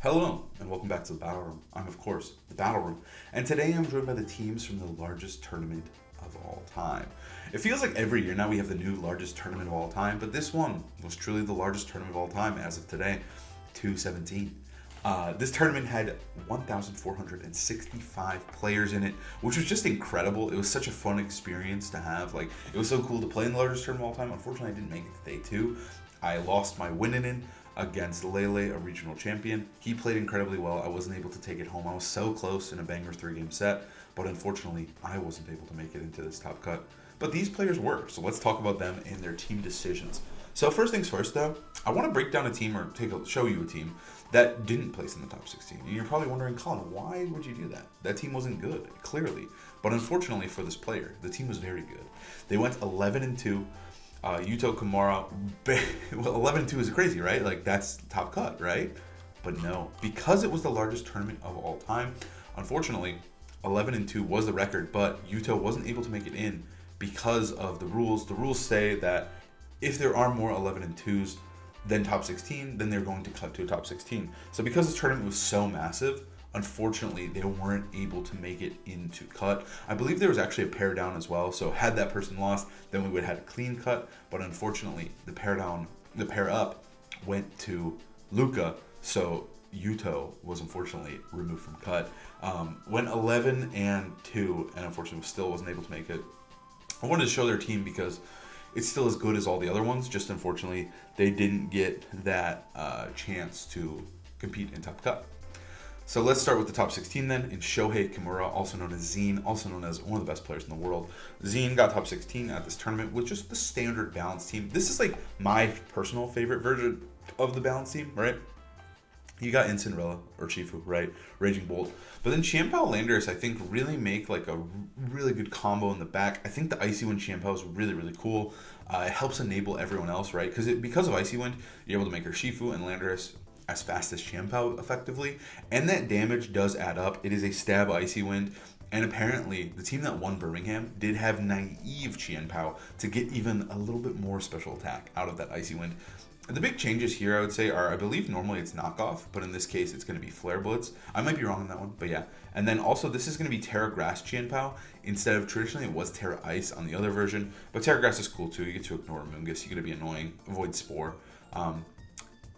Hello, and welcome back to the Battle Room. I'm, of course, the Battle Room, and today I'm joined by the teams from the largest tournament of all time. It feels like every year now we have the new largest tournament of all time, but this one was truly the largest tournament of all time as of today, 217. This tournament had 1,465 players in it, which was just incredible. It was such a fun experience to have. Like, it was so cool to play in the largest tournament of all time. Unfortunately, I didn't make it to day two. I lost my win-in against Lele, a regional champion. He played incredibly well. I wasn't able to take it home. I was so close in a banger 3-game set, but unfortunately, I wasn't able to make it into this top cut. But these players were, so let's talk about them and their team decisions. So first things first, though, I want to break down a team or show you a team that didn't place in the top 16. And you're probably wondering, Colin, why would you do that? That team wasn't good, clearly. But unfortunately for this player, the team was very good. They went 11-2. Yuto Kimura, well, 11-2 is crazy, right? Like, that's top cut, right? But no, because it was the largest tournament of all time, unfortunately, 11-2 was the record, but Yuto wasn't able to make it in because of the rules. The rules say that if there are more 11-2s than top 16, then they're going to cut to a top 16. So because this tournament was so massive, unfortunately, they weren't able to make it into cut. I believe there was actually a pair down as well. So had that person lost, then we would have had a clean cut. But unfortunately, the pair up went to Luca. So Yuto was unfortunately removed from cut. Went 11-2, and unfortunately still wasn't able to make it. I wanted to show their team because it's still as good as all the other ones. Just unfortunately, they didn't get that chance to compete in top cut. So let's start with the top 16 then. In Shohei Kimura, also known as Zine, also known as one of the best players in the world. Zine got top 16 at this tournament with just the standard balance team. This is like my personal favorite version of the balance team, right? You got Incineroar or Chifu, right? Raging Bolt. But then Chien-Pao Landorus, I think, really make like a really good combo in the back. I think the Icy Wind Chien-Pao is really, really cool. It helps enable everyone else, right? Because of Icy Wind, you're able to make her Shifu and Landorus as fast as Chien-Pao effectively, and that damage does add up. It is a stab Icy Wind, and apparently the team that won Birmingham did have naive Chien-Pao to get even a little bit more special attack out of that Icy Wind. The big changes here, I would say, are, I believe normally it's knockoff, but in this case it's going to be Flare Blitz. I might be wrong on that one, but yeah. And then also this is going to be Terra Grass Chien-Pao instead of traditionally it was Terra Ice on the other version, but Terra Grass is cool too. You get to ignore Mungus, you get to be annoying, avoid Spore.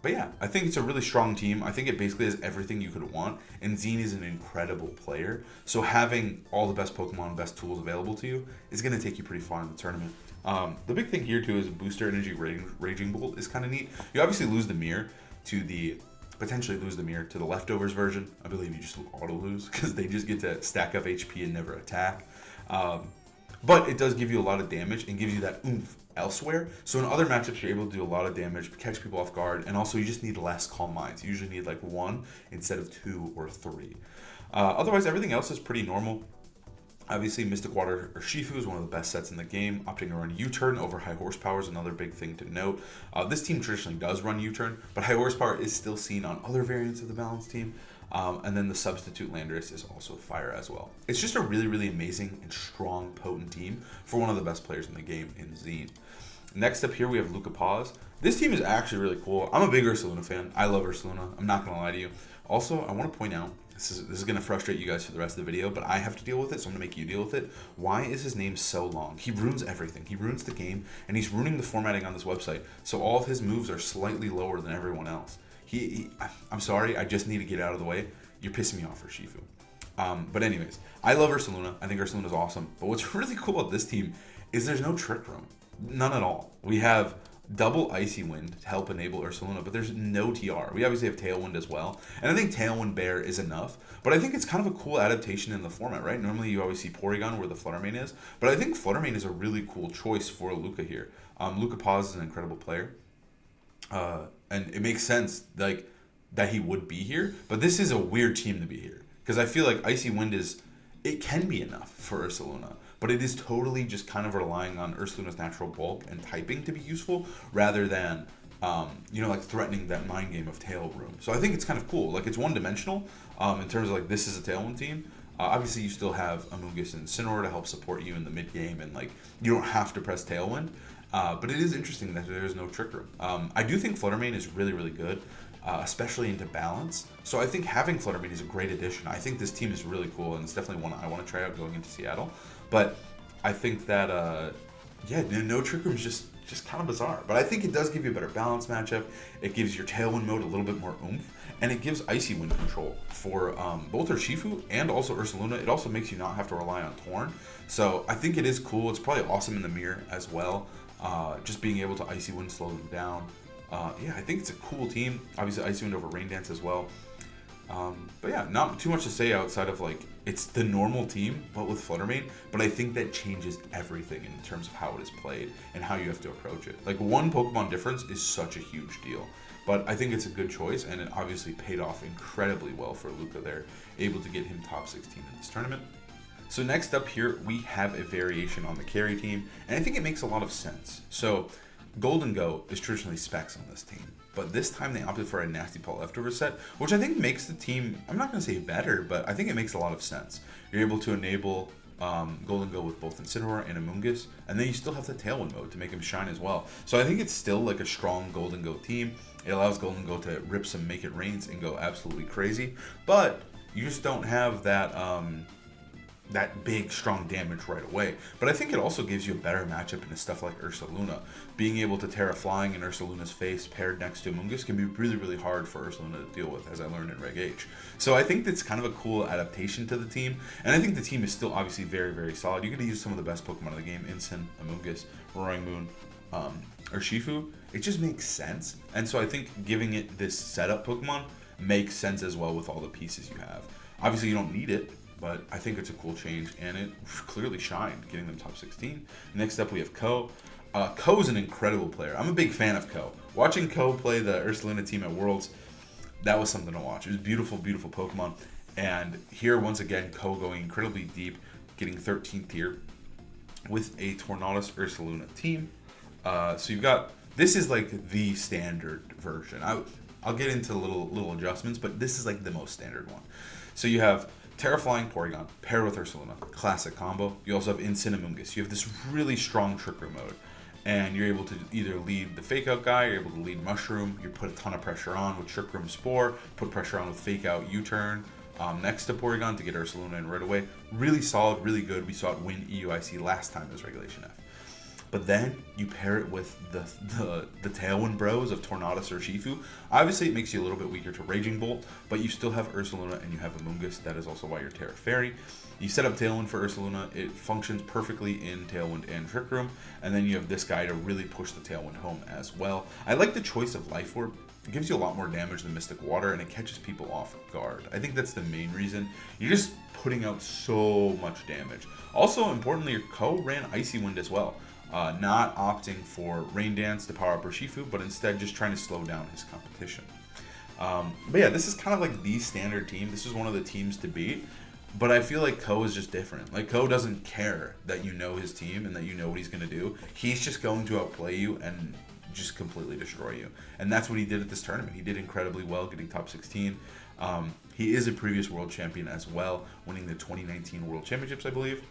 But yeah, I think it's a really strong team. I think it basically has everything you could want, and Zine is an incredible player. So having all the best Pokemon, best tools available to you is going to take you pretty far in the tournament. The big thing here too is Booster Energy Raging Bolt is kind of neat. You obviously potentially lose the mirror to the Leftovers version. I believe you just auto lose because they just get to stack up HP and never attack. But it does give you a lot of damage and gives you that oomph elsewhere. So in other matchups, you're able to do a lot of damage, catch people off guard, and also you just need less Calm Minds. You usually need like 1 instead of 2 or 3. Otherwise, everything else is pretty normal. Obviously, Mystic Water or Shifu is one of the best sets in the game. Opting to run U-Turn over High Horsepower is another big thing to note. This team traditionally does run U-Turn, but High Horsepower is still seen on other variants of the balance team. And then the substitute Landorus is also fire as well. It's just a really, really amazing and strong, potent team for one of the best players in the game in Zine. Next up here, we have Luca Paws. This team is actually really cool. I'm a big Ursaluna fan. I love Ursaluna. I'm not going to lie to you. Also, I want to point out, this is going to frustrate you guys for the rest of the video, but I have to deal with it, so I'm going to make you deal with it. Why is his name so long? He ruins everything. He ruins the game, and he's ruining the formatting on this website. So all of his moves are slightly lower than everyone else. I'm sorry, I just need to get out of the way. You're pissing me off for Shifu. But anyways, I love Ursaluna. I think Ursaluna is awesome. But what's really cool about this team is there's no Trick Room. None at all. We have double Icy Wind to help enable Ursaluna, but there's no TR. We obviously have Tailwind as well. And I think Tailwind Bear is enough. But I think it's kind of a cool adaptation in the format, right? Normally you always see Porygon where the Fluttermane is. But I think Fluttermane is a really cool choice for Luca here. Luca Paws is an incredible player. And it makes sense like that he would be here, but this is a weird team to be here because I feel like Icy Wind it can be enough for Ursaluna, but it is totally just kind of relying on Ursaluna's natural bulk and typing to be useful rather than like threatening that mind game of Tail Room. So I think it's kind of cool. Like, it's one-dimensional in terms of like this is a Tailwind team. Obviously, you still have Amoonguss and Incineroar to help support you in the mid game, and like you don't have to press Tailwind. But it is interesting that there is no Trick Room. I do think Fluttermane is really, really good. especially into balance. So I think having Fluttermane is a great addition. I think this team is really cool, and it's definitely one I want to try out going into Seattle. But I think that, no Trick Room is just kind of bizarre. But I think it does give you a better balance matchup. It gives your Tailwind mode a little bit more oomph, and it gives Icy Wind control for both Urshifu and also Ursaluna. It also makes you not have to rely on Torn. So I think it is cool. It's probably awesome in the mirror as well. Just being able to Icy Wind slow them down. I think it's a cool team. Obviously, Icy Wind over Rain Dance as well. But yeah, not too much to say outside of like, it's the normal team, but with Fluttermane. But I think that changes everything in terms of how it is played and how you have to approach it. Like, one Pokemon difference is such a huge deal. But I think it's a good choice, and it obviously paid off incredibly well for Luca there, able to get him top 16 in this tournament. So next up here, we have a variation on the carry team, and I think it makes a lot of sense. So Gholdengo is traditionally specs on this team, but this time they opted for a Nasty Paw leftover set, which I think makes the team, I'm not going to say better, but I think it makes a lot of sense. You're able to enable Gholdengo with both Incineroar and Amoonguss, and then you still have the Tailwind mode to make him shine as well. So I think it's still like a strong Gholdengo team. It allows Gholdengo to rip some Make It Rains and go absolutely crazy, but you just don't have that that big, strong damage right away. But I think it also gives you a better matchup into stuff like Ursaluna. Being able to Terra Flying in Ursaluna's face paired next to Amoonguss can be really, really hard for Ursaluna to deal with, as I learned in Reg H. So I think that's kind of a cool adaptation to the team. And I think the team is still obviously very, very solid. You're going to use some of the best Pokemon of the game, Incin, Amoonguss, Roaring Moon, Urshifu. It just makes sense. And so I think giving it this setup Pokemon makes sense as well with all the pieces you have. Obviously, you don't need it, but I think it's a cool change, and it clearly shined, getting them top 16. Next up, we have Ko. Ko is an incredible player. I'm a big fan of Ko. Watching Ko play the Ursaluna team at Worlds, that was something to watch. It was beautiful, beautiful Pokemon. And here, once again, Ko going incredibly deep, getting 13th here with a Tornadus Ursaluna team. So you've got, this is like the standard version. I'll get into little adjustments, but this is like the most standard one. So you have Terra Flying Porygon paired with Ursaluna, classic combo. You also have Incin Amoonguss. You have this really strong Trick Room mode, and you're able to either lead the Fake Out guy, you're able to lead Mushroom, you put a ton of pressure on with Trick Room Spore, put pressure on with Fake Out U-Turn next to Porygon to get Ursaluna in right away. Really solid, really good. We saw it win EUIC last time as Regulation F. But then you pair it with the Tailwind Bros of Tornadus or Urshifu. Obviously, it makes you a little bit weaker to Raging Bolt, but you still have Ursaluna and you have Amoonguss. That is also why you're Terra Fairy. You set up Tailwind for Ursaluna. It functions perfectly in Tailwind and Trick Room. And then you have this guy to really push the Tailwind home as well. I like the choice of Life Orb. It gives you a lot more damage than Mystic Water, and it catches people off guard. I think that's the main reason. You're just putting out so much damage. Also, importantly, your Ko ran Icy Wind as well. Not opting for Rain Dance to power up Urshifu, but instead just trying to slow down his competition. But yeah, this is kind of like the standard team. This is one of the teams to beat. But I feel like Ko is just different. Like, Ko doesn't care that you know his team and that you know what he's going to do. He's just going to outplay you and just completely destroy you. And that's what he did at this tournament. He did incredibly well, getting top 16. He is a previous world champion as well, winning the 2019 World Championships, I believe.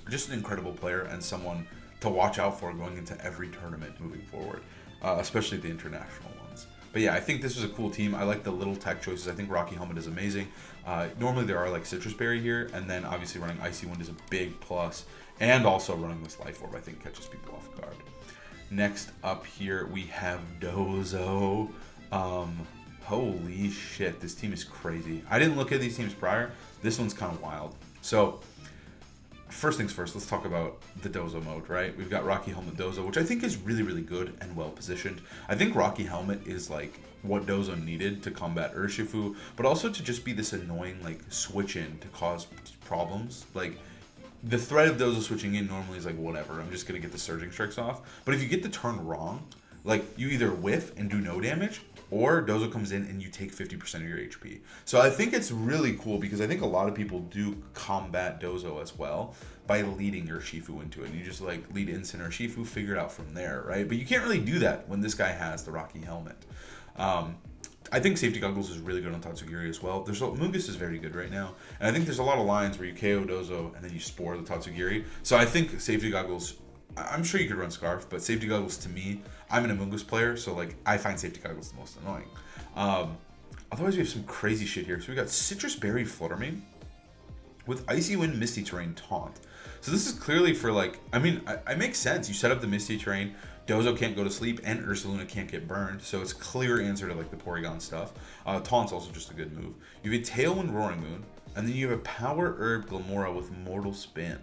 Just an incredible player and someone to watch out for going into every tournament moving forward, especially the international ones. But yeah, I think this was a cool team. I like the little tech choices. I think Rocky Helmet is amazing. Normally there are like Citrus Berry here, and then obviously running Icy Wind is a big plus, and also running this Life Orb I think catches people off guard. Next up here we have Dozo. Holy shit, this team is crazy. I didn't look at these teams prior. This one's kind of wild. So first things first, let's talk about the Dozo mode, right? We've got Rocky Helmet Dozo, which I think is really, really good and well positioned. I think Rocky Helmet is like what Dozo needed to combat Urshifu, but also to just be this annoying like switch in to cause problems. Like, the threat of Dozo switching in normally is like, whatever, I'm just gonna get the Surging Strikes off. But if you get the turn wrong, like, you either whiff and do no damage, or Dozo comes in and you take 50% of your HP. So I think it's really cool because I think a lot of people do combat Dozo as well by leading your Urshifu into it. And you just like lead Incin or Urshifu, figure it out from there, right? But you can't really do that when this guy has the Rocky Helmet. I think Safety Goggles is really good on Tatsugiri as well. Amoonguss is very good right now. And I think there's a lot of lines where you KO Dozo and then you Spore the Tatsugiri. So I think Safety Goggles I'm sure you could run Scarf, but Safety Goggles to me, I'm an Amoonguss player, so like I find Safety Goggles the most annoying. Otherwise, we have some crazy shit here. So we got Citrus Berry Fluttermane with Icy Wind, Misty Terrain, Taunt. So this is clearly for like, I mean, I makes sense. You set up the Misty Terrain, Dozo can't go to sleep, and Ursaluna can't get burned. So it's a clear answer to like the Porygon stuff. Taunt's also just a good move. You have a Tailwind Roaring Moon, and then you have a Power Herb Glamora with Mortal Spin.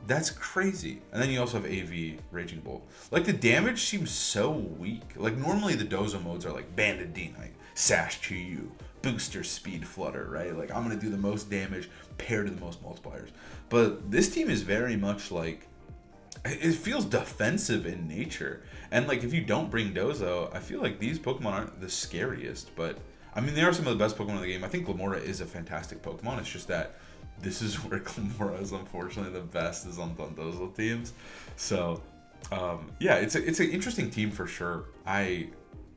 That's crazy. And then you also have AV Raging Bolt. Like the damage seems so weak. Like normally the Dozo modes are like Banded D-Knight, Sash to you, Booster Speed Flutter, right? Like I'm gonna do the most damage paired to the most multipliers. But this team is very much like, it feels defensive in nature. And like if you don't bring Dozo, I feel like these Pokemon aren't the scariest. But I mean, they are some of the best Pokemon in the game. I think Glamora is a fantastic Pokemon. It's just that this is where Glamora is unfortunately the best, is on Dondozo teams. So yeah, it's an interesting team for sure. I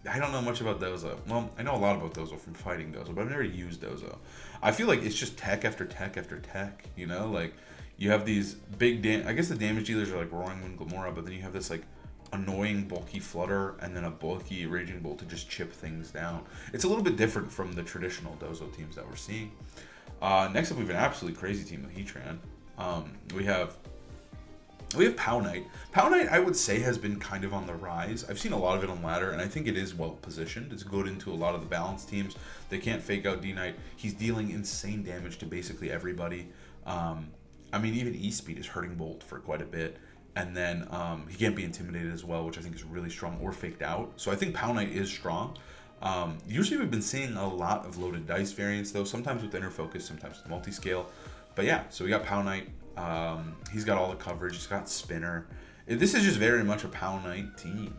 don't know much about Dozo. Well, I know a lot about Dozo from fighting Dozo, but I've never used Dozo. I feel like it's just tech after tech after tech, you know? Like, you have these big I guess the damage dealers are like Roaring Wind, Glamora, but then you have this like annoying bulky Flutter and then a bulky Raging Bolt to just chip things down. It's a little bit different from the traditional Dozo teams that we're seeing. Next up, we have an absolutely crazy team with Heatran. We have Pow Knight. Pow Knight, I would say, has been kind of on the rise. I've seen a lot of it on ladder, and I think it is well positioned. It's good into a lot of the balanced teams. They can't fake out D-Knight. He's dealing insane damage to basically everybody. I mean, even E-Speed is hurting Bolt for quite a bit. And then he can't be intimidated as well, which I think is really strong, or faked out. So I think Pow Knight is strong. Usually we've been seeing a lot of loaded dice variants, though, sometimes with inner focus, sometimes with multi-scale. But yeah, so we got Pow Knight. He's got all the coverage. He's got Spinner. This is just very much a Pow Knight team.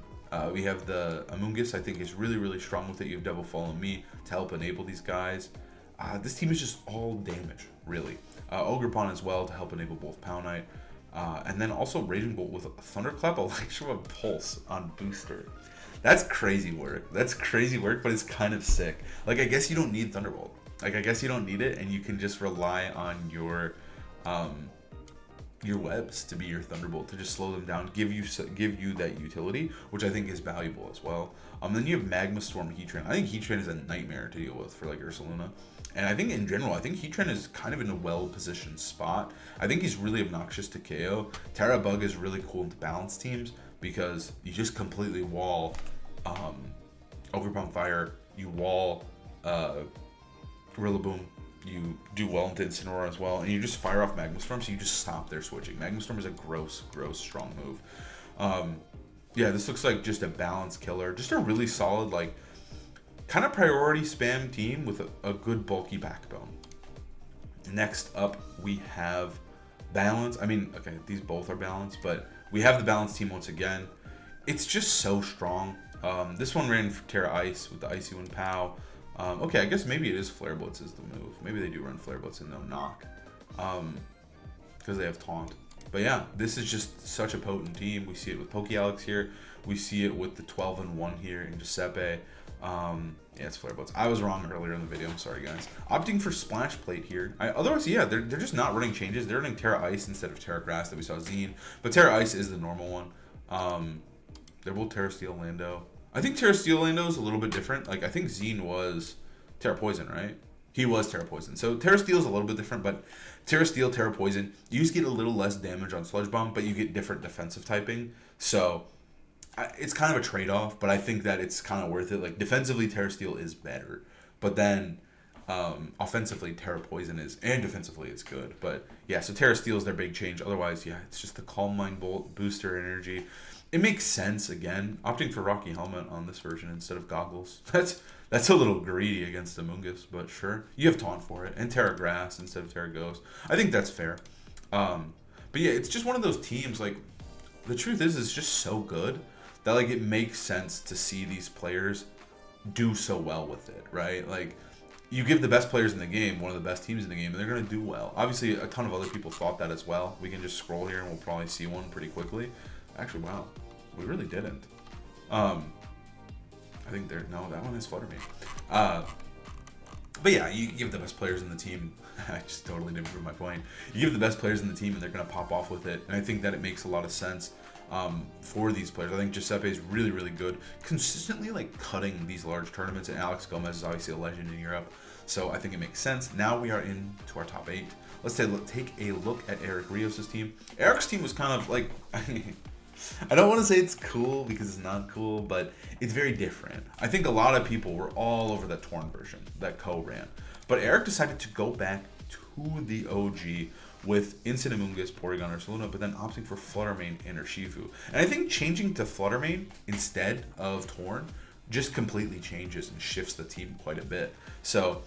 We have the Amoonguss, I think, is really, really strong with it. You have Devil Follow Me to help enable these guys. This team is just all damage, really. Ogerpon as well to help enable both Pow Knight. And then also Raging Bolt with Thunderclap, Electro Pulse on Booster. That's crazy work. That's crazy work, but it's kind of sick. Like, I guess you don't need Thunderbolt. Like, I guess you don't need it, and you can just rely on your webs to be your Thunderbolt, to just slow them down, give you that utility, which I think is valuable as well. Then you have Magma Storm Heatran. I think Heatran is a nightmare to deal with for like Ursaluna. And I think in general, I think Heatran is kind of in a well-positioned spot. I think he's really obnoxious to KO. Terra Bug is really cool to balance teams because you just completely wall Gouging Fire, you wall Rillaboom, you do well into Incineroar as well, and you just fire off Magma Storm, so you just stop their switching. Magma Storm is a gross, strong move. Yeah, this looks like just a balanced killer. Just a really solid, like, kind of priority spam team with a good bulky backbone. Next up, we have balance. I mean, okay, these both are balanced, but we have the balanced team once again. It's just so strong. This one ran for Terra Ice with the Icy Wind Pow. Okay, I guess maybe it is Flare Blitz is the move. Maybe they do run Flare Blitz and no knock. Because they have Taunt. But yeah, this is just such a potent team. We see it with Pokealex here. We see it with the 12-1 here in Giuseppe. Yeah, it's Flare Blitz. I was wrong earlier in the video. I'm sorry, guys. Opting for Splash Plate here. Otherwise, yeah, they're just not running changes. They're running Terra Ice instead of Terra Grass that we saw Zine. But Terra Ice is the normal one. They're both Terra Steel Lando. I think Terra Steel Lando is a little bit different. Like, I think Zine was Terra Poison, right? He was Terra Poison. So Terra Steel is a little bit different, but Terra Steel, Terra Poison, you just get a little less damage on Sludge Bomb, but you get different defensive typing. So it's kind of a trade-off, but I think that it's kind of worth it. Like, defensively, Terra Steel is better, but then offensively, Terra Poison is, and defensively, it's good. But yeah, so Terra Steel is their big change. Otherwise, yeah, it's just the Calm Mind Bolt, booster energy. It makes sense, again, opting for Rocky Helmet on this version instead of Goggles. That's a little greedy against Amoonguss, but sure. You have Taunt for it, and Terra Grass instead of Terra Ghost. I think that's fair. But yeah, it's just one of those teams, like, the truth is, it's just so good that, like, it makes sense to see these players do so well with it, right? Like, you give the best players in the game one of the best teams in the game, and they're going to do well. Obviously, a ton of other people thought that as well. We can just scroll here, and we'll probably see one pretty quickly. Actually, wow. We really didn't. I think no, that one is Fluttermane. But yeah, you give the best players in the team. I just totally didn't prove my point. You give the best players in the team, and they're going to pop off with it. And I think that it makes a lot of sense for these players. I think Giuseppe is really, really good, consistently like cutting these large tournaments. And Alex Gomez is obviously a legend in Europe, so I think it makes sense. Now we are into our top 8. Let's take a look at Eric Rios' team. Eric's team was kind of like. I don't want to say it's cool because it's not cool, but it's very different. I think a lot of people were all over that Torn version that Co ran. But Eric decided to go back to the OG with Insinamungus, Porygon, Ursaluna, but then opting for Fluttermane and Urshifu. And I think changing to Fluttermane instead of Torn just completely changes and shifts the team quite a bit. So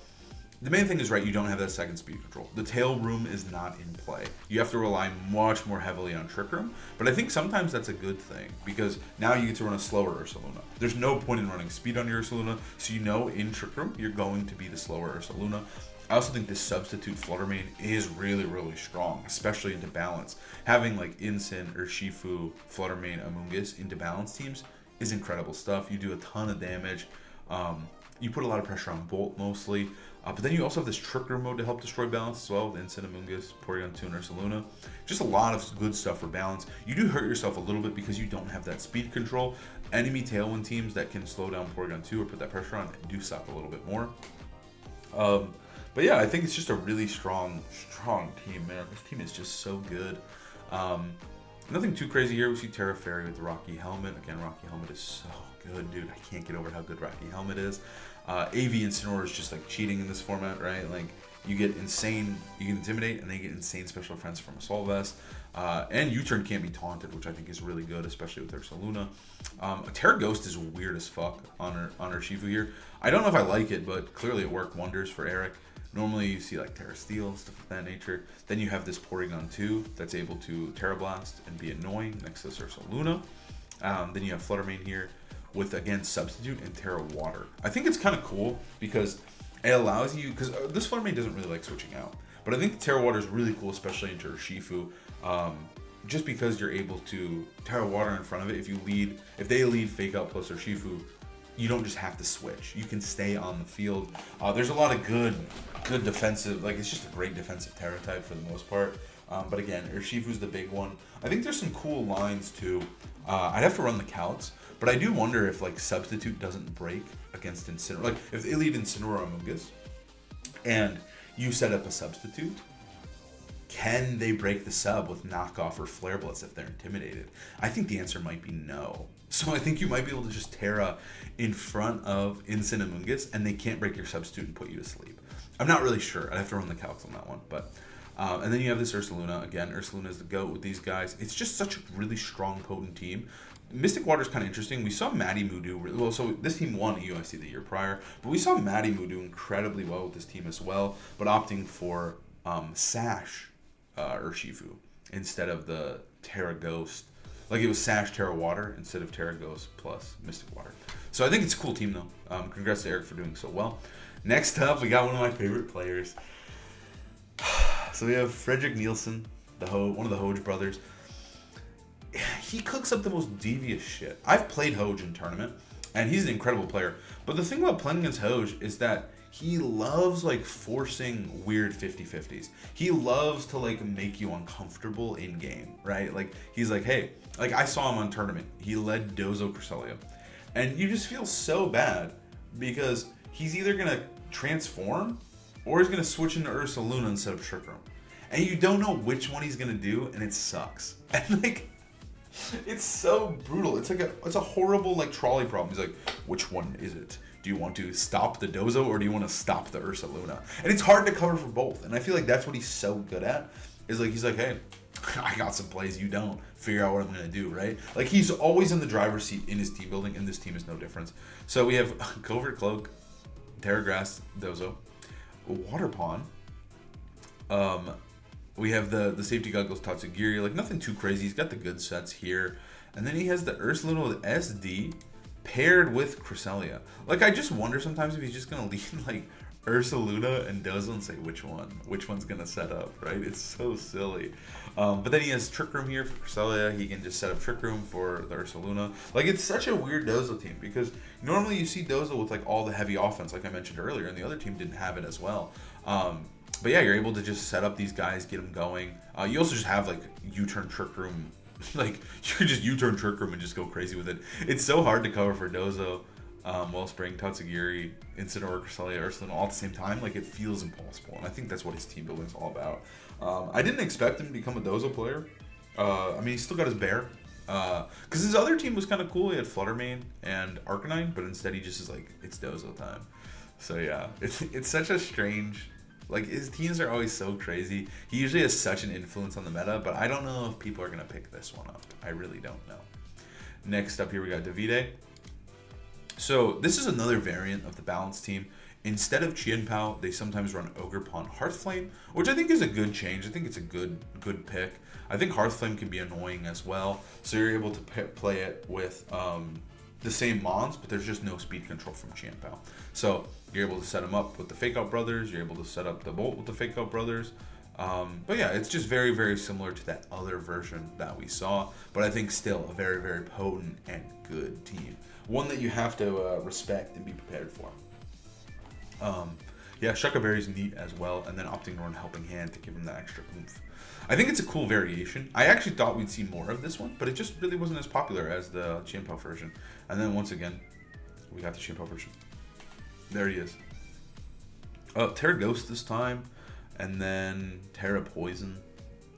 the main thing is, right, you don't have that second speed control. The tail room is not in play. You have to rely much more heavily on Trick Room, but I think sometimes that's a good thing because now you get to run a slower Ursaluna. There's no point in running speed on your Ursaluna, so you know in Trick Room you're going to be the slower Ursaluna. I also think this substitute Fluttermane is really, really strong, especially into balance. Having like Incin, Urshifu, Fluttermane, Amoonguss into balance teams is incredible stuff. You do a ton of damage. You put a lot of pressure on Bolt mostly. But then you also have this Trick Room mode to help destroy balance as well with Incin, Amoonguss, Porygon 2, and Ursaluna. Just a lot of good stuff for balance. You do hurt yourself a little bit because you don't have that speed control. Enemy Tailwind teams that can slow down Porygon 2 or put that pressure on do suck a little bit more. But yeah, I think it's just a really strong team, man. This team is just so good. Nothing too crazy here. We see Terra Fairy with the Rocky Helmet. Again, Rocky Helmet is so good, dude. I can't get over how good Rocky Helmet is. AV Incineroar is just like cheating in this format, right? Like you get insane, you can Intimidate, and they get insane special defense from Assault Vest. And U-Turn can't be taunted, which I think is really good, especially with Ursaluna. Terra Ghost is weird as fuck on Urshifu here. I don't know if I like it, but clearly it worked wonders for Eric. Normally you see like Terra Steel, stuff of that nature. Then you have this Porygon 2 that's able to Terra Blast and be annoying next to Ursaluna. Then you have Fluttermane here with, again, Substitute and Terra Water. I think it's kind of cool because it allows you, because this Fluttermane doesn't really like switching out. But I think Terra Water is really cool, especially into Urshifu. Just because you're able to Terra Water in front of it. If they lead Fake Out plus Urshifu, you don't just have to switch. You can stay on the field. There's a lot of good defensive, like it's just a great defensive Terra type for the most part. But again, Urshifu's the big one. I think there's some cool lines too. I'd have to run the calcs, but I do wonder if like Substitute doesn't break against Incineroar. Like if they lead Incineroar Amoonguss and you set up a Substitute, can they break the sub with knockoff or flare blitz if they're intimidated? I think the answer might be no. So I think you might be able to just Terra in front of Incin Amoonguss and they can't break your Substitute and put you to sleep. I'm not really sure. I'd have to run the calcs on that one. But and then you have this Ursaluna. Again, Ursaluna is the GOAT with these guys. It's just such a really strong, potent team. Mystic Water is kind of interesting. We saw Maddie do well. So this team won EUIC the year prior, but we saw Maddie do incredibly well with this team as well, but opting for Sash Urshifu instead of the Terra Ghost. Like it was Sash Terra Water instead of Terra Ghost plus Mystic Water. So I think it's a cool team though. Congrats to Eric for doing so well. Next up, we got one of my favorite players. So we have Frederick Nielsen, one of the Hoge brothers. He cooks up the most devious shit. I've played Hoge in tournament, and he's an incredible player. But the thing about playing against Hoge is that he loves like forcing weird 50-50s. He loves to like make you uncomfortable in game, right? Like he's like, hey, like I saw him on tournament. He led Dozo Cresselia. And you just feel so bad because he's either gonna transform or he's gonna switch into Ursaluna instead of Trick Room. And you don't know which one he's gonna do, and it sucks. And like it's so brutal. It's a horrible like trolley problem. He's like, which one is it? Do you want to stop the Dozo or do you want to stop the Ursaluna? And it's hard to cover for both. And I feel like that's what he's so good at. Is like he's like, hey, I got some plays you don't. Figure out what I'm gonna do, right? Like he's always in the driver's seat in his team building, and this team is no difference. So we have Covert Cloak, Terra Grass, Dozo, Water Pawn. We have the Safety Goggles Tatsugiri, like nothing too crazy. He's got the good sets here. And then he has the Ursaluna with SD paired with Cresselia. Like I just wonder sometimes if he's just gonna leave like Ursaluna and Dozo and say which one's gonna set up, right? It's so silly. But then he has Trick Room here for Cresselia. He can just set up Trick Room for the Ursaluna. Like, it's such a weird Dozo team because normally you see Dozo with like all the heavy offense, like I mentioned earlier, and the other team didn't have it as well. But yeah, you're able to just set up these guys, get them going. You also just have like U-turn Trick Room. Like, you can just U-turn Trick Room and just go crazy with it. It's so hard to cover for Dozo. Wellspring, Tatsugiri, Incineroar, Cresselia, Ursaluna all at the same time. Like, it feels impossible, and I think that's what his team building is all about. I didn't expect him to become a Dozo player. I mean, he's still got his bear. Because his other team was kind of cool. He had Fluttermane and Arcanine, but instead he just is like, it's Dozo time. So yeah, it's such a strange... Like, his teams are always so crazy. He usually has such an influence on the meta, but I don't know if people are going to pick this one up. I really don't know. Next up here, we got Davide. So this is another variant of the balance team. Instead of Chien-Pao, they sometimes run Ogerpon Hearthflame, which I think is a good change. I think it's a good pick. I think Hearthflame can be annoying as well. So you're able to play it with the same mons, but there's just no speed control from Chien-Pao. So you're able to set them up with the Fake Out Brothers. You're able to set up the Bolt with the Fake Out Brothers. But yeah, it's just very, very similar to that other version that we saw. But I think still a very, very potent and good team. One that you have to respect and be prepared for. Yeah, Shucka Berry's neat as well. And then opting to run Helping Hand to give him that extra oomph. I think it's a cool variation. I actually thought we'd see more of this one, but it just really wasn't as popular as the Chien-Pao version. And then once again, we got the Chien-Pao version. There he is. Terra Ghost this time, and then Terra Poison,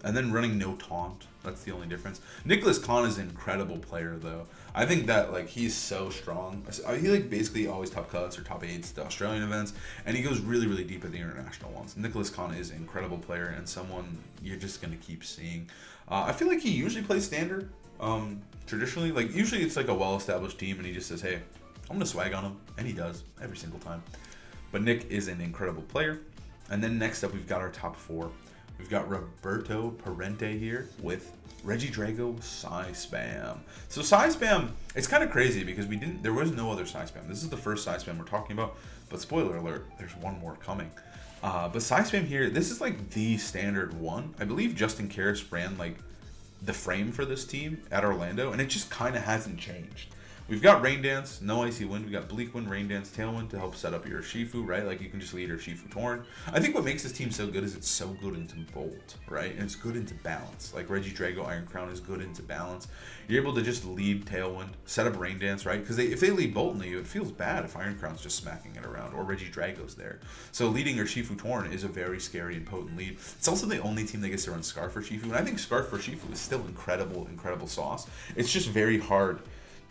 and then running no Taunt. That's the only difference. Nicholas Khan is an incredible player, though. I think that, like, he's so strong. He, like, basically always top cuts or top 8s the Australian events, and he goes really, really deep at the international ones. Nicholas Khan is an incredible player and someone you're just going to keep seeing. I feel like he usually plays standard, traditionally. Like, usually it's, like, a well-established team, and he just says, hey, I'm going to swag on him, and he does every single time. But Nick is an incredible player. And then next up, we've got our top 4. We've got Roberto Parente here with Regidrago Psy Spam. So Psy Spam, it's kind of crazy because there was no other Psy Spam. This is the first Psy Spam we're talking about, but spoiler alert, there's one more coming. But Psy Spam here, this is like the standard one. I believe Justin Karras ran like the frame for this team at Orlando, and it just kind of hasn't changed. We've got Rain Dance, no Icy Wind. We got Bleak Wind, Rain Dance, Tailwind to help set up your Shifu, right? Like, you can just lead your Shifu Torn. I think what makes this team so good is it's so good into Bolt, right? And it's good into balance. Like, Regidrago Iron Crown is good into balance. You're able to just lead Tailwind, set up Rain Dance, right? Because if they lead Bolt into you, it feels bad if Iron Crown's just smacking it around or Regidrago's there. So leading your Shifu Torn is a very scary and potent lead. It's also the only team that gets to run Scarf for Shifu, and I think Scarf for Shifu is still incredible, incredible sauce. It's just very hard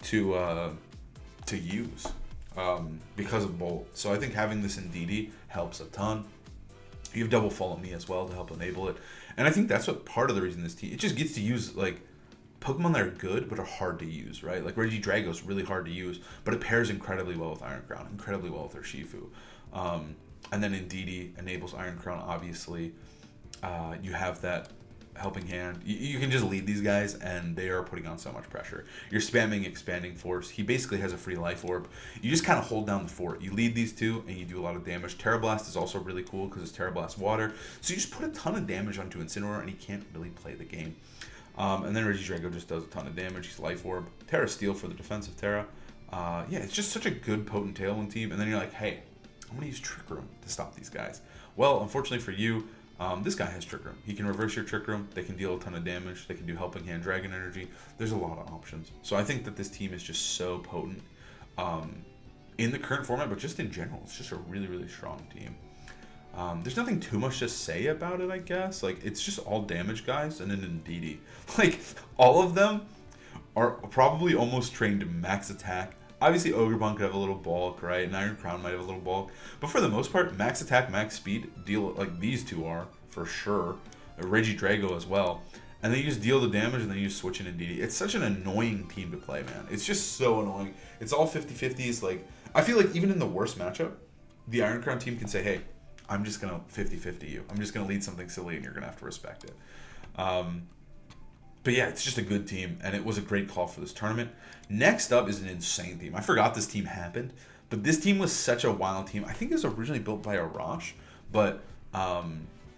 to use because of Bolt. So I think having this in DD helps a ton. You have Double Follow Me as well to help enable it. And I think that's what part of the reason this team, it just gets to use like Pokemon that are good but are hard to use, right? Like Regidrago is really hard to use, but it pairs incredibly well with Iron Crown, incredibly well with their Shifu. And then in DD enables Iron Crown, obviously. You have that Helping Hand. You can just lead these guys and they are putting on so much pressure. You're spamming Expanding Force. He basically has a free life orb. You just kind of hold down the fort. You lead these two and you do a lot of damage. Terra Blast is also really cool because it's Terra Blast water. So you just put a ton of damage onto Incineroar and he can't really play the game. And then Regidrago just does a ton of damage. He's life orb. Terra Steel for the defensive Terra. Yeah, it's just such a good potent Tailwind team. And then you're like, hey, I'm going to use Trick Room to stop these guys. Well, unfortunately for you, this guy has Trick Room. He can reverse your Trick Room. They can deal a ton of damage. They can do Helping Hand, Dragon Energy. There's a lot of options. So I think that this team is just so potent in the current format, but just in general. It's just a really, really strong team. There's nothing too much to say about it, I guess. Like, it's just all damage guys and then in DD. Like, all of them are probably almost trained to max attack. Obviously, Ogerpon could have a little bulk, right? And Iron Crown might have a little bulk. But for the most part, max attack, max speed, deal like these two are, for sure. Regidrago as well. And then you just deal the damage and then you just switch into DD. It's such an annoying team to play, man. It's just so annoying. It's all 50-50s. Like, I feel like even in the worst matchup, the Iron Crown team can say, hey, I'm just going to 50-50 you. I'm just going to lead something silly and you're going to have to respect it. But yeah, it's just a good team, and it was a great call for this tournament. Next up is an insane team. I forgot this team happened, But this team was such a wild team. I think it was originally built by Arash, but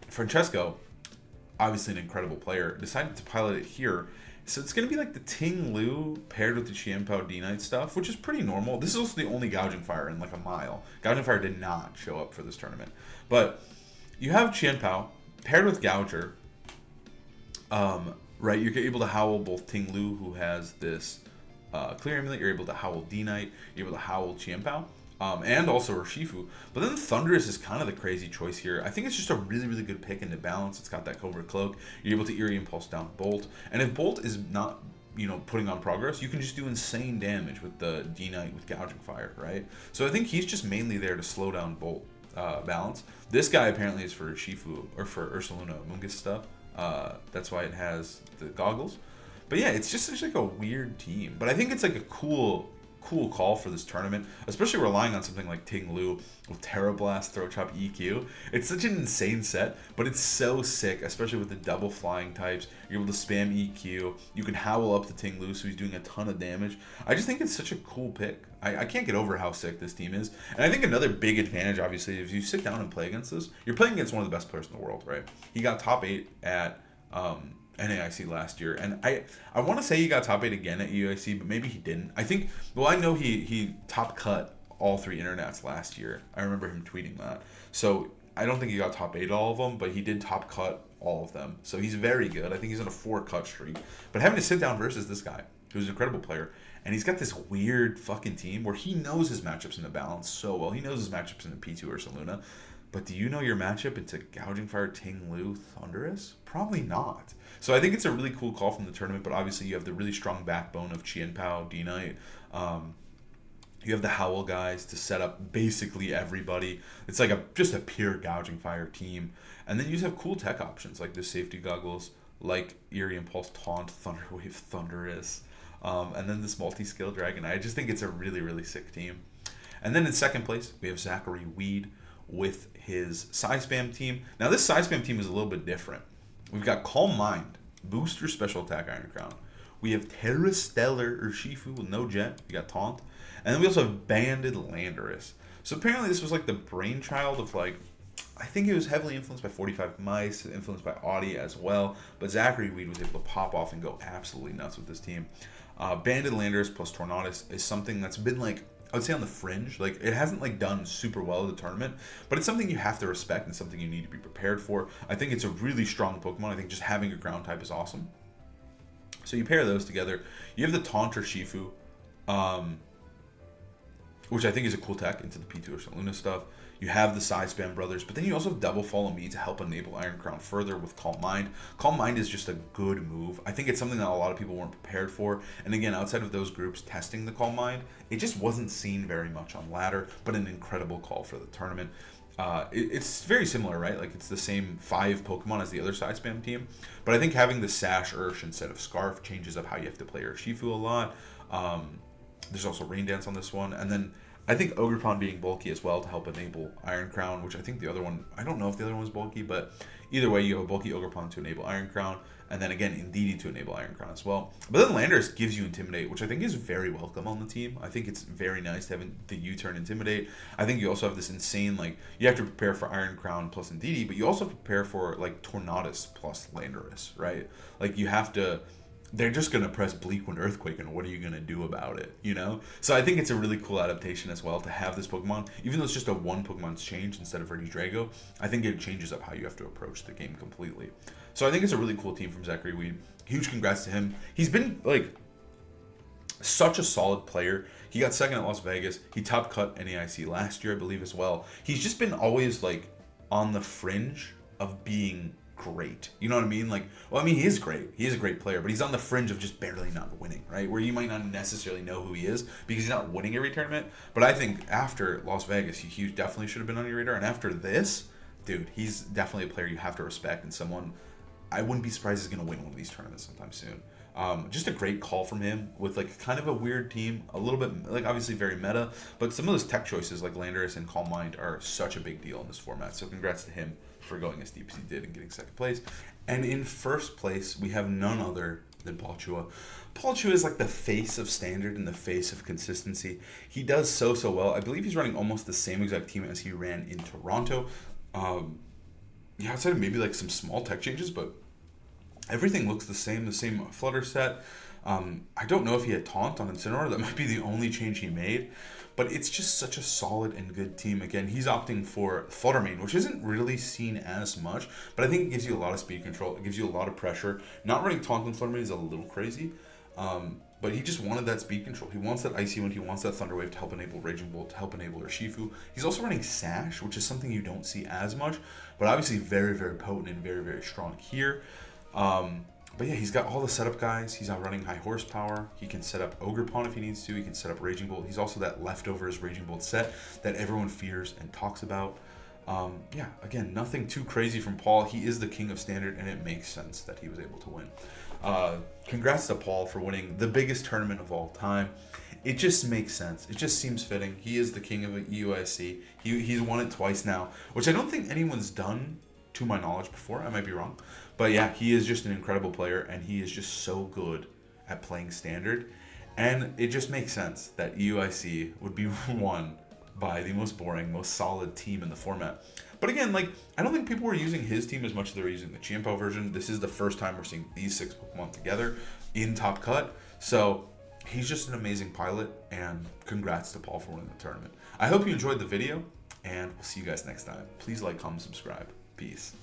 Francesco, obviously an incredible player, decided to pilot it here. So it's going to be like the Ting Lu paired with the Qianpao D-Knight stuff, which is pretty normal. This is also the only Gouging Fire in like a mile. Gouging Fire did not show up for this tournament. But you have Qianpao paired with Gouger. Right, you're able to howl both Ting Lu, who has this clear amulet, you're able to howl D-Knight, you're able to howl Qianpao. And also Urshifu. But then Thunderous is kind of the crazy choice here. I think it's just a really, really good pick into balance. It's got that Cobra Cloak. You're able to Eerie Impulse down Bolt. And if Bolt is not, putting on progress, you can just do insane damage with the D-Knight with Gouging Fire, right? So I think he's just mainly there to slow down Bolt balance. This guy apparently is for Urshifu, or for Ursaluna Mungus stuff. That's why it has the goggles. But yeah, it's just like a weird team. But I think it's like a cool call for this tournament, especially relying on something like Ting Lu with Terra Blast, Throat Chop, EQ. It's such an insane set, but it's so sick, especially with the double flying types. You're able to spam EQ. You can howl up the Ting Lu, so he's doing a ton of damage. I just think it's such a cool pick. I can't get over how sick this team is. And I think another big advantage, obviously, if you sit down and play against this, you're playing against one of the best players in the world, right? He got top 8 at NAIC last year, and I want to say he got top 8 again at EUIC, but maybe he didn't. I know he top cut all 3 internets last year. I remember him tweeting that. So I don't think he got top 8 all of them, but he did top cut all of them. So he's very good. I think he's on a 4 cut streak. But having to sit down versus this guy, who's an incredible player, and he's got this weird fucking team where he knows his matchups in the balance so well. He knows his matchups in the P2 or Saluna. But do you know your matchup into Gouging Fire, Ting Lu, Thunderous? Probably not. So I think it's a really cool call from the tournament, but obviously you have the really strong backbone of Qianpao, D-Knight. You have the Howl guys to set up basically everybody. It's like just a pure Gouging Fire team. And then you just have cool tech options like the safety goggles, like Eerie Impulse, Taunt, Thunderwave, Thunderous, and then this multi-skill Dragon. I just think it's a really, really sick team. And then in second place, we have Zachary Weed with his Side Spam team. Now this Side Spam team is a little bit different. We've got Calm Mind, Booster Special Attack Iron Crown. We have Terra Stellar Urshifu with no jet. We got Taunt. And then we also have Banded Landorus. So apparently this was like the brainchild of I think it was heavily influenced by 45 Mice, influenced by Audi as well. But Zachary Weed was able to pop off and go absolutely nuts with this team. Banded Landorus plus Tornadus is something that's been I would say on the fringe. It hasn't done super well at the tournament, but it's something you have to respect and something you need to be prepared for. I think it's a really strong Pokemon. I think just having a ground type is awesome. So you pair those together. You have the Taunt Urshifu, which I think is a cool tech into the P2 or Saluna stuff. You have the Side Spam brothers, but then you also have Double Follow Me to help enable Iron Crown further with Calm Mind. Calm Mind is just a good move. I think it's something that a lot of people weren't prepared for. And again, outside of those groups testing the Calm Mind, it just wasn't seen very much on ladder, but an incredible call for the tournament. It's very similar, right? It's the same 5 Pokemon as the other Side Spam team. But I think having the Sash Ursh instead of Scarf changes up how you have to play Urshifu a lot. There's also Rain Dance on this one. And then I think Ogerpon being bulky as well to help enable Iron Crown, which I think the other one, I don't know if the other one was bulky, but either way, you have a bulky Ogerpon to enable Iron Crown, and then again, Indeedee to enable Iron Crown as well. But then Landorus gives you Intimidate, which I think is very welcome on the team. I think it's very nice to have the U-turn Intimidate. I think you also have this insane, you have to prepare for Iron Crown plus Indeedee, but you also prepare for, Tornadus plus Landorus, right? You have to... They're just going to press Bleakwind Earthquake, and what are you going to do about it, So I think it's a really cool adaptation as well to have this Pokemon. Even though it's just a one Pokemon's change instead of Regidrago, I think it changes up how you have to approach the game completely. So I think it's a really cool team from Zachary Weed. Huge congrats to him. He's been, such a solid player. He got second at Las Vegas. He top cut NAIC last year, I believe, as well. He's just been always, on the fringe of being great. You know what I mean? He is great. He is a great player, but he's on the fringe of just barely not winning, right? Where you might not necessarily know who he is because he's not winning every tournament. But I think after Las Vegas, he definitely should have been on your radar. And after this, dude, he's definitely a player you have to respect and someone I wouldn't be surprised he's going to win one of these tournaments sometime soon. Just a great call from him with kind of a weird team, a little bit obviously very meta, but some of those tech choices like Landorus and Calm Mind are such a big deal in this format. So congrats to him for going as deep as he did and getting second place. And in first place, we have none other than Paul Chua. Paul Chua is like the face of Standard and the face of consistency. He does so well. I believe he's running almost the same exact team as he ran in Toronto. Yeah, outside of maybe like some small tech changes, but everything looks the same flutter set. I don't know if he had Taunt on Incineroar. That might be the only change he made. But it's just such a solid and good team. Again, he's opting for Flutter Mane, which isn't really seen as much, but I think it gives you a lot of speed control. It gives you a lot of pressure. Not running Taunt on Flutter Mane is a little crazy, but he just wanted that speed control. He wants that Icy Wind. He wants that Thunder Wave to help enable Raging Bolt, to help enable Urshifu. He's also running Sash, which is something you don't see as much, but obviously very, very potent and very, very strong here. But yeah, he's got all the setup guys. He's not running high horsepower. He can set up Ogre Pawn if he needs to. He can set up Raging Bolt. He's also that leftovers Raging Bolt set that everyone fears and talks about. Yeah, again, nothing too crazy from Paul. He is the king of Standard, and it makes sense that he was able to win. Congrats to Paul for winning the biggest tournament of all time. It just makes sense. It just seems fitting. He is the king of EUIC. He's won it twice now, which I don't think anyone's done to my knowledge before. I might be wrong. But yeah, he is just an incredible player, and he is just so good at playing Standard. And it just makes sense that EUIC would be won by the most boring, most solid team in the format. But again, like, I don't think people were using his team as much as they were using the Chiempo version. This is the first time we're seeing these 6 Pokemon together in Top Cut. So he's just an amazing pilot, and congrats to Paul for winning the tournament. I hope you enjoyed the video, and we'll see you guys next time. Please like, comment, subscribe. Peace.